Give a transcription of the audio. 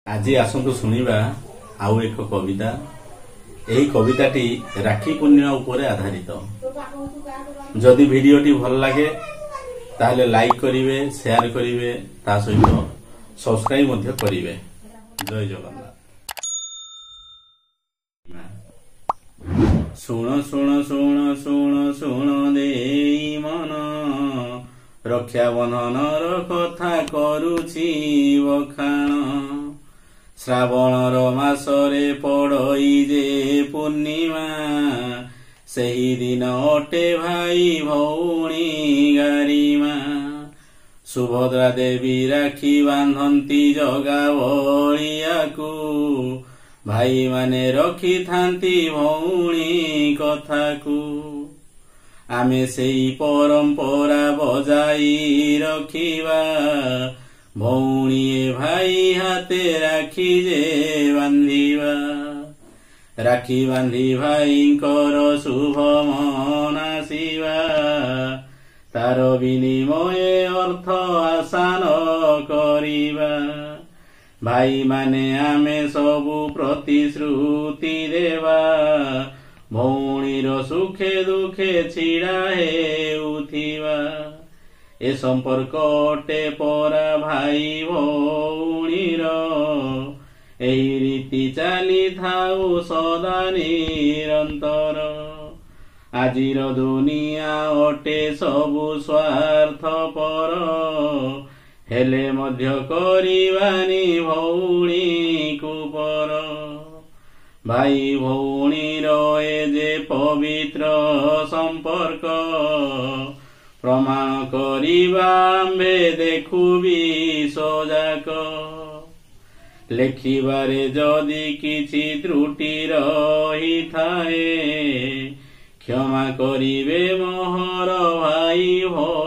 আজি आसंतु शुणिबा आउ एक कविता। यही कविताटी राखी पूर्णिमा उपरे आधारित। जदि भिडियोटी भल लगे ताहले लाइक करिवे, शेयर करिवे, ता सहित सब्सक्राइब मध्य करिवे। जय जगन्नाथ। शुण शुण शुण शुण शुण देई मन, रक्षा बंधनर कथा करुछि बखाण। श्रावणर मासरे पड़ई जे पूर्णिमा, सेही दिन अटे भाई भौणी गारिमा। सुभद्रा देवी राखी बांधती जगा बलियाकू, भाई माने रखी थांती भौणी कथाकू। आमे सेई परंपरा बजाई रखिबा, भौणी भाई हाथे राखी जे बांधिबा। राखी बांधि भाईंकर शुभ मनासिबा, तार विनिमये अर्थ आसान करिबा। भाई माने आमे सबु प्रतिश्रुति देवा, भौणीर सुखे दुखे छिड़ा हेउथिबा। ए संपर्क अटे परा भाई भौणीर, एही रीति चाली थाउ सदा निरंतर। आजिर दुनिया अटे सबु स्वार्थपर, हेले मध्य करिबानी भौणी कुपर। भाई भौणीर ए जे पवित्र संपर्क, प्रमाण करिबा आम्भे देखु विश्वजाक। लेखिबारे जदि किछि त्रुटि रही थाए, क्षमा करिबे मोहर भाई भौणी।